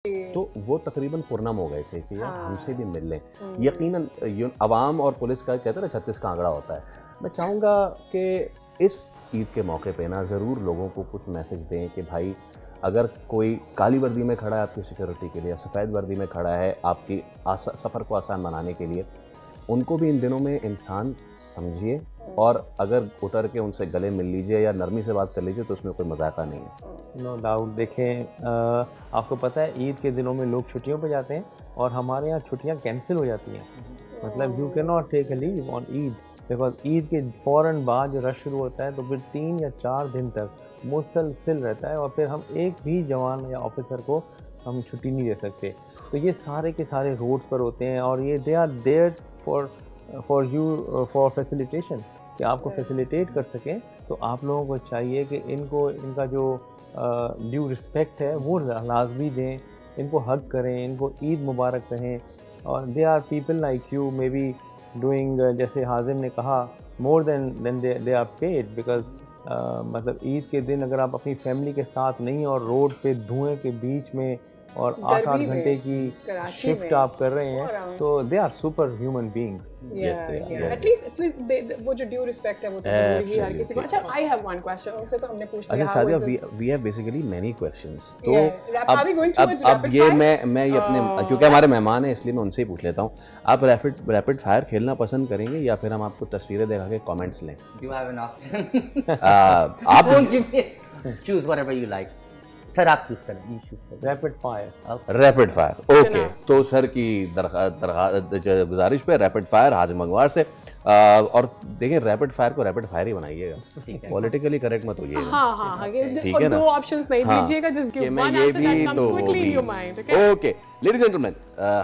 तो वो तकरीबन पुरनम हो गए थे कि यार हमसे भी मिल लें। यकीनन अवाम और पुलिस का कहते हैं ना 36 का आंकड़ा होता है। मैं चाहूँगा कि इस ईद के मौके पे ना ज़रूर लोगों को कुछ मैसेज दें कि भाई अगर कोई काली वर्दी में खड़ा है आपकी सिक्योरिटी के लिए, सफ़ेद वर्दी में खड़ा है आपकी सफ़र को आसान बनाने के लिए, उनको भी इन दिनों में इंसान समझिए और अगर उतर के उनसे गले मिल लीजिए या नरमी से बात कर लीजिए तो उसमें कोई मजाका नहीं है। No doubt. देखें, आपको पता है ईद के दिनों में लोग छुट्टियों पे जाते हैं और हमारे यहाँ छुट्टियाँ कैंसिल हो जाती हैं। मतलब you can not take a leave on Eid because Eid के फ़ौरन बाद जो रश शुरू होता है तो फिर 3 या 4 दिन तक मुसलसिल रहता है और फिर हम एक भी जवान या ऑफिसर को हम छुट्टी नहीं दे सकते। तो ये सारे के सारे रोड्स पर होते हैं और ये they are there for you for facilitation कि आपको फैसिलिटेट कर सकें। तो आप लोगों को चाहिए कि इनको इनका जो ड्यू रिस्पेक्ट है वो लाजमी दें, इनको हक करें, इनको ईद मुबारक कहें। और they are people like you may be doing, जैसे हाजिम ने कहा, more than they are paid because मतलब ईद के दिन अगर आप अपनी फैमिली के साथ नहीं और रोड पे धुएं के बीच में और 8-8 घंटे की शिफ्ट आप कर रहे हैं तो they are super human beings. Yes they are. At least वो जो ड्यू रिस्पेक्ट है वो तो जरूरी है हर किसी को। अच्छा, आई हैव वन क्वेश्चन, उनसे तो हमने पूछ लिया। अच्छा Sadia, we have basically many questions. तो अब ये मैं ये अपने क्योंकि हमारे मेहमान हैं इसलिए मैं उनसे ही पूछ लेता हूँ, आप रैपिड फायर खेलना पसंद करेंगे या फिर हम आपको तस्वीरें दिखा के कमेंट्स लें? You have an option. आप Choose whatever you like. Sir आप चूज करें, you choose sir. Rapid fire. Rapid fire, okay. तो सर की गुजारिश पे रैपिड फायर हाजिम मंगवार से। और देखिए रैपिड फायर को रैपिड फायर ही बनाइएगा, पॉलिटिकली करेक्ट मत होइएगा। हाँ, ठीक है ना? दो ऑप्शंस नहीं दीजिएगा, just give one answer that comes quickly in your mind. Okay ladies and gentleman,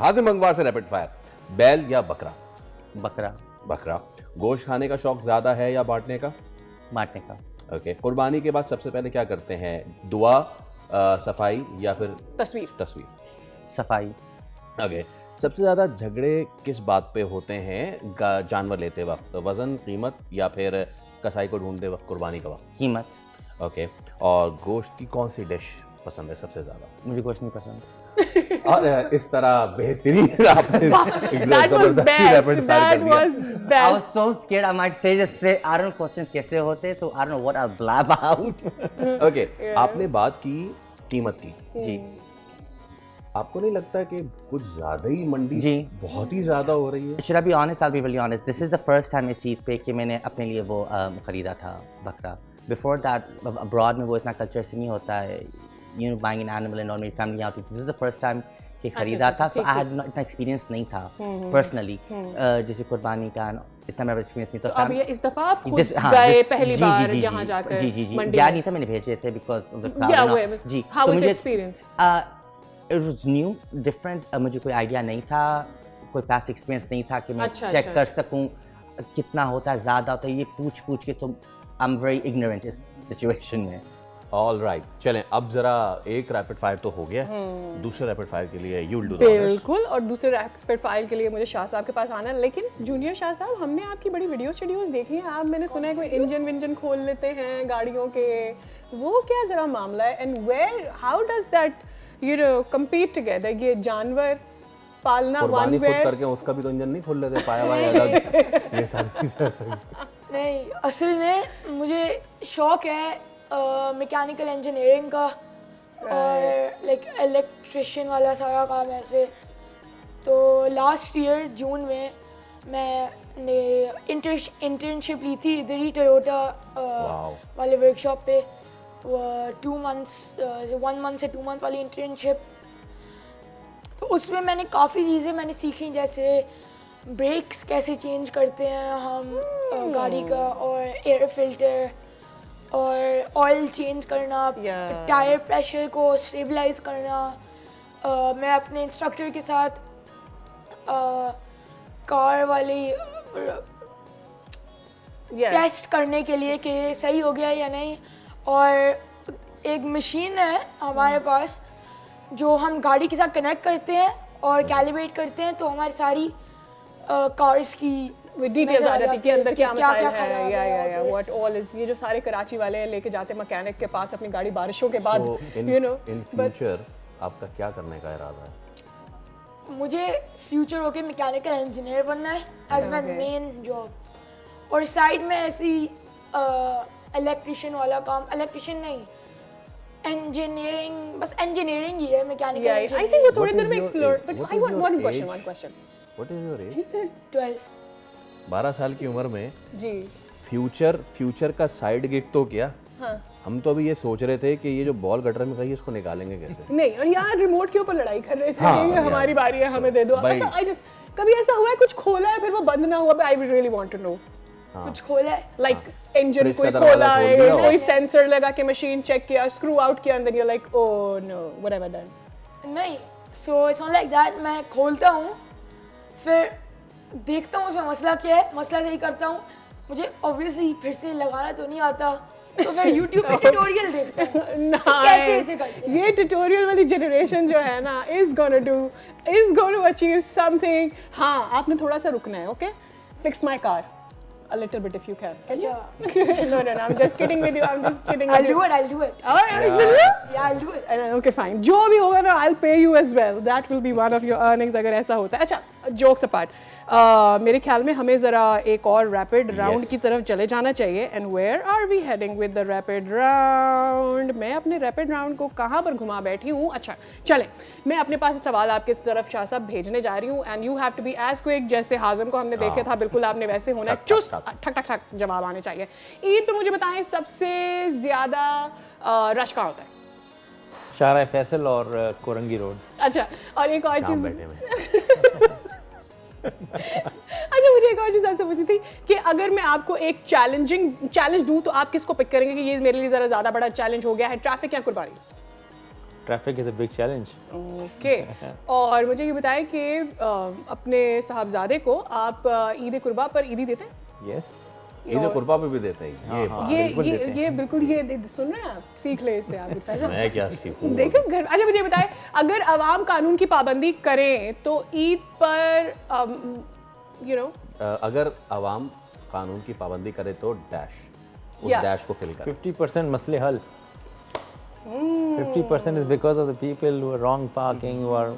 हाजिम मंगवार से रैपिड फायर, बैल या बकरा? बकरा। बकरा। गोश्त खाने का शौक ज्यादा है या बांटने का? बांटने का। ओके। कुर्बानी के बाद सबसे पहले क्या करते हैं, दुआ, सफाई या फिर तस्वीर? सफाई। ओके। सबसे ज़्यादा झगड़े किस बात पे होते हैं जानवर लेते वक्त, वज़न, कीमत या फिर कसाई को ढूंढते वक्त, कुर्बानी का वक्त? कीमत। ओके। और गोश्त की कौन सी डिश पसंद है सबसे ज़्यादा? मुझे गोश्त नहीं पसंद। और इस तरह बेहतरीन आपने That was best. That was best. I was so scared I might just say I don't know questions कैसे होते, तो I don't know what I'll blab out. Okay. आपने बात की कीमत की। जी। आपको नहीं लगता कि कुछ ज्यादा ही मंडी जी बहुत ही ज्यादा हो रही है? Should I be honest? I'll be really honest. This is the first time इस ईद पे कि मैंने अपने लिए वो खरीदा था बकरा। Before that, abroad में वो इतना कल्चर से नहीं होता है, you know, buying an animal and all, मेरी फैमिली यहाँ होती थी। This is the first time कि खरीदा था, so I had इतना एक्सपीरियंस नहीं था पर्सनली, जैसे कुर्बानी का इतना मेरा एक्सपीरियंस नहीं था। तो अब ये इस दफा आप खुद गए पहली बार यहाँ जाकर? जी गया नहीं था, मैंने भेजे थे बिकॉज ऑफ द क्राउड। जी, how was experience? It was new, different. मुझे कोई आइडिया नहीं था, कोई पास्ट एक्सपीरियंस नहीं था कि मैं चेक कर सकूं कितना होता है, ज़्यादा होता है, ये पूछ के। तो आई एम वेरी इग्नोरेंट इस सिचुएशन में। ऑल राइट, चलें अब जरा एक रैपिड फायर तो हो गया, दूसरे रैपिड फायर के लिए you will do the honours. बिल्कुल, और दूसरे रैपिड फायर के लिए मुझे शाह साहब के पास आना है। लेकिन जूनियर शाह साहब, हमने आपकी बड़ी वीडियोस देखी हैं, आप, मैंने सुना है कोई इंजन खोल लेते हैं गाड़ियों के, वो क्या जरा मामला है? And where, how does that you know compete together? ये जानवर पालना वन वेयर करके उसका भी तो इंजन नहीं खोल लेते, पाया हुआ अलग, ये सारी चीजें। नहीं, असल में मुझे शौक है मैकेनिकल इंजीनियरिंग का और लाइक इलेक्ट्रिशियन वाला सारा काम ऐसे। तो लास्ट ईयर जून में मैंने इंटर्नशिप ली थी इधर ही टोयोटा वाले वर्कशॉप पे। 1 मंथ से 2 मंथ वाली इंटर्नशिप। तो उसमें मैंने काफ़ी चीज़ें मैंने सीखी, जैसे ब्रेक्स कैसे चेंज करते हैं हम गाड़ी का, और एयर फिल्टर, और ऑयल चेंज करना, टायर प्रेशर को स्टेबलाइज करना। मैं अपने इंस्ट्रक्टर के साथ कार वाली टेस्ट करने के लिए कि सही हो गया या नहीं। और एक मशीन है हमारे पास जो हम गाड़ी के साथ कनेक्ट करते हैं और कैलिब्रेट करते हैं, तो हमारी सारी कार्स की डिटेल्स आ जाती है कि अंदर क्या मसाइल है, या व्हाट ऑल इज। ये जो सारे कराची वाले लेके जाते हैं मैकेनिक के पास अपनी गाड़ी बारिशों के बाद, यू नो। इन फ्यूचर आपका क्या करने का इरादा है? मुझे फ्यूचर होके मैकेनिकल इंजीनियर बनना है एज माई मेन जॉब, और साइड में ऐसी इलेक्ट्रिशियन वाला काम, इलेक्ट्रिशियन नहीं, इंजीनियरिंग, बस इंजीनियरिंग ही है मैकेनिकल। Yeah, I think वो थोड़ी What देर is में your explore, age? but What I is want your one question, age? one question. What is your age? 12। 12 साल की उम्र में जी फ्यूचर का साइड गिग तो क्या? हाँ हम तो अभी ये सोच रहे थे कि ये जो बॉल गटर में गई है इसको निकालेंगे कैसे। नहीं, और यहाँ रिमोट के ऊपर लड़ाई कर रहे थे, हाँ, ये यार, हमारी बारी है, हमें दे दो। भाई- अच्छा, आई जस्ट कभी ऐसा हुआ है कुछ खोला है फिर वो बंद ना हुआ? I really want to know. कुछ खोला है, लाइक इंजन फ्रिज कोई का दरवाजा खोला खोल है, दिया कोई और- सेंसर लगा के मशीन चेक किया, स्क्रू आउट किया, and then you are like oh no whatever done. नहीं, so it's not like that. मैं खोलता हूँ, फिर देखता हूँ उसमें मसला क्या है, मसला सही करता हूँ। मुझे ऑब्वियसली फिर से लगाना तो नहीं आता, तो फिर यूट्यूब पे ट्यूटोरियल देखता हूँ कैसे ऐसे करते हैं। ये ट्यूटोरियल वाली जनरेशन जो है ना इज गोना अचीव समथिंग। हाँ, आपने थोड़ा सा रुकना है, okay? Fix my car a little bit if you can. No, I'm just kidding with you. I'm just kidding with I'll you. do it. All right, will you? Yeah, I'll do it. Okay, fine. जो भी होगा ना, I'll pay you as well. That will be one of your earnings अगर ऐसा होता है। अच्छा, jokes apart. मेरे ख्याल में हमें ज़रा एक और रैपिड राउंड की तरफ चले जाना चाहिए। And where are we heading with the rapid round? मैं अपने रैपिड राउंड को कहाँ पर घुमा बैठी हूँ? अच्छा, चलें, मैं अपने पास सवाल आपके तरफ शाह साहब भेजने जा रही हूँ, and you have to be as quick. जैसे हाज़म को हमने देखे था, बिल्कुल आपने वैसे होना है, चुस्त ठक ठक ठक जवाब आने चाहिए। ईद पे मुझे बताएं सबसे ज़्यादा रश कहाँ होता है? शाहरा फैसल और कोरंगी रोड। अच्छा, और एक और चीज़ बैठे में अच्छा, मुझे एक और चीज़ आपसे पूछी थी कि अगर मैं आपको एक चैलेंज दूं तो आप किसको पिक करेंगे कि ये मेरे लिए ज़रा ज़्यादा बड़ा चैलेंज हो गया है, ट्रैफिक या कुर्बानी? Traffic is a big challenge. Okay, और मुझे ये बताएं कि अपने साहबजादे को आप ईद कुर्बा पर ईदी देते हैं? यस, ईद कुर्बा पे भी देते हैं ये बिल्कुल ये सुन रहे हैं आप? सीख ले इससे आप फैज़ल। मैं क्या सीखूं? देखो घर। अच्छा, मुझे बताएं अगर अवाम कानून की पाबंदी करें तो ईद पर अगर आवाम कानून की पाबंदी करे तो डैश उस Yeah. डैश को फिल कर 50% मसले हल। 50% is because of the people who are wrong parking, who are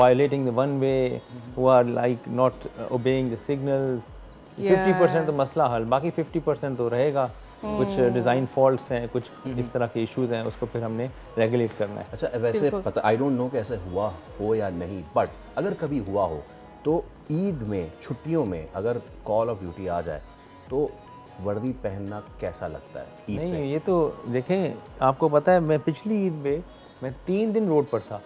violating the one way, who are like not obeying the signals. 50% तो मसला हल, बाकी 50% तो रहेगा। कुछ डिज़ाइन फॉल्ट्स हैं, कुछ इस तरह के इश्यूज हैं, उसको फिर हमने रेगुलेट करना है। अच्छा, वैसे पता आई डोंट नो कैसे हुआ हो या नहीं, बट अगर कभी हुआ हो तो ईद में छुट्टियों में अगर कॉल ऑफ ड्यूटी आ जाए तो वर्दी पहनना कैसा लगता है ईद पे? नहीं, ये तो देखें, आपको पता है मैं पिछली ईद पे मैं 3 दिन रोड पर था।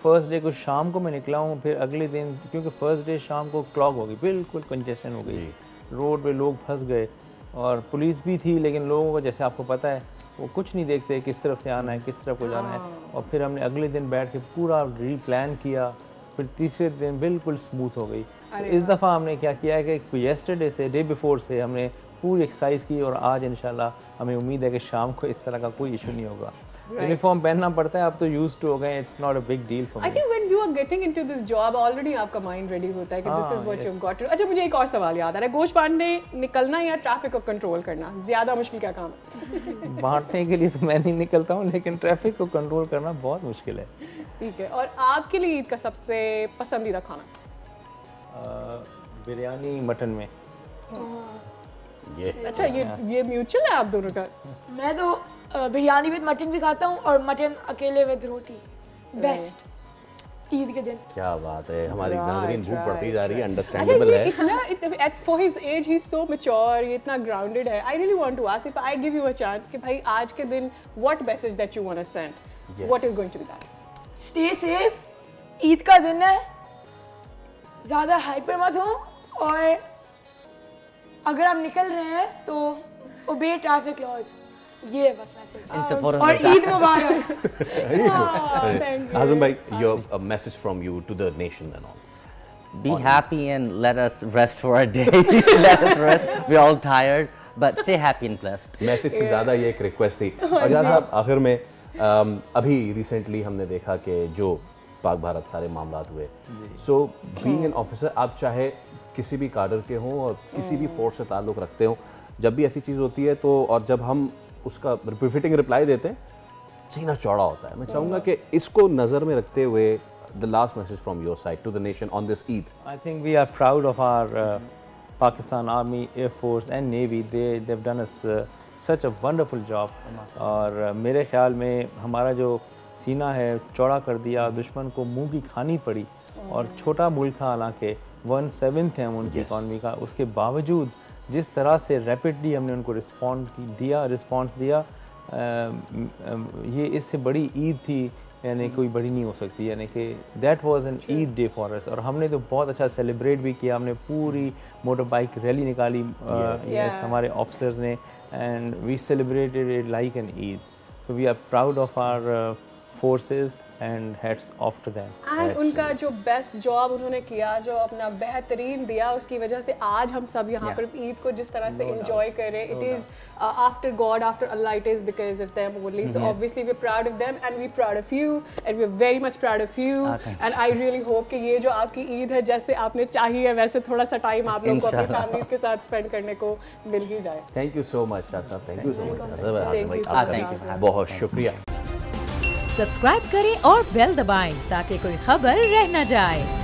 फर्स्ट डे को शाम को मैं निकला हूँ, फिर अगले दिन क्योंकि फर्स्ट डे शाम को क्लॉग हो गई, बिल्कुल कंजेशन हो गई, रोड पे लोग फंस गए और पुलिस भी थी, लेकिन लोगों को जैसे आपको पता है वो कुछ नहीं देखते किस तरफ से आना है, किस तरफ को जाना है। और फिर हमने अगले दिन बैठ के पूरा रीप्लान किया, फिर तीसरे दिन बिल्कुल स्मूथ हो गई। तो इस दफ़ा हमने क्या किया है कि येस्टरडे से डे बिफोर से हमने पूरी एक्सरसाइज की और आज इंशाल्लाह हमें उम्मीद है कि शाम को इस तरह का कोई इशू नहीं होगा। यूनिफॉर्म पहनना पड़ता है, अब तो यूज्ड टू हो गए, it's not a big deal for me. I think when you are getting into this job already आपका माइंड रेडी होता है कि this is what you got to. अच्छा, मुझे एक और सवाल याद आ रहा है, गोश्त बांटने निकलना या ट्रैफिक को कंट्रोल करना ज्यादा मुश्किल क्या काम है? बांटने के लिए तो मैं नहीं निकलता हूँ, लेकिन ट्रैफिक को कंट्रोल करना बहुत मुश्किल है। ठीक है, और आपके लिए ईद का सबसे पसंदीदा खाना? बिरयानी मटन में। ये अच्छा, ये म्यूचुअल है आप दोनों का? मैं तो बिरयानी विद मटन भी खाता हूँ और मटन अकेले विद रोटी, बेस्ट ईद के दिन। क्या बात है, हमारी नाज़रीन भूख बढ़ती जा रही है, अच्छा, अंडरस्टैंडेबल ये है। इतना for his age he is so mature, ये इतना ग्राउंडेड है। I really want to ask if I give you a chance कि भाई आज के दिन what message that you want to send, what is going to be that? Stay safe, Eid का दिन है, ज़्यादा हाइपर मत हो, और अगर आप निकल रहे हैं तो ओबे ट्रैफिक लॉज, ये है बस मैसेज। In support of और the Eid Mubarak. Thank you. Hazem bhai, a message from you to the nation and all. Be happy and let us rest for a day. Let us rest. We're all tired, but stay happy and blessed. Message से ज़्यादा ये एक request थी। और जहाँ साहब आखिर में अभी रिसेंटली हमने देखा कि जो पाक भारत सारे मामलात हुए, सो बीइंग एन ऑफिसर, आप चाहे किसी भी काडर के हों और किसी भी फोर्स से ताल्लुक़ रखते हो, जब भी ऐसी चीज़ होती है तो और जब हम उसका रिपीटिंग रिप्लाई देते हैं सीना चौड़ा होता है। मैं चाहूँगा कि इसको नज़र में रखते हुए the last message from your side to the nation on this Eid. I think we are proud of our Pakistan Army, Air Force and Navy. They've done us such a wonderful job. और मेरे ख्याल में हमारा जो सीना है चौड़ा कर दिया, दुश्मन को मुंह की खानी पड़ी और छोटा मुल्क था हालांकि 1/7 है उनकी इकॉनमी का, उसके बावजूद जिस तरह से रैपिडली हमने उनको रिस्पॉन्स दिया, ये इससे बड़ी ईद थी यानी कोई बड़ी नहीं हो सकती, यानी कि that was an Eid day for us. और हमने तो बहुत अच्छा सेलिब्रेट भी किया, हमने पूरी मोटर बाइक रैली निकाली हमारे ऑफिसर्स ने, and we celebrated it like an Eid. So we are proud of our forces and hats off to them. And उनका जो बेस्ट जॉब उन्होंने किया, जो अपना बेहतरीन दिया, उसकी वजह से आज हम सब यहाँ पर ईद को जिस तरह से एंजॉय कर रहे हैं, it is after God, after Allah, it is because of them only. So obviously we are proud of them and we proud of you and we are very much proud of you. And I really hope कि ये जो आपकी ईद है जैसे आपने चाहिए है वैसे थोड़ा सा टाइम आप लोगों को अपनी फैमिलीज के साथ स्पेंड करने को मिल ही जाए। Thank you so much Shah साहब, thank you so much, Thank you. बहुत शुक्रिया। सब्सक्राइब करें और बेल दबाएं ताकि कोई खबर रह न जाए।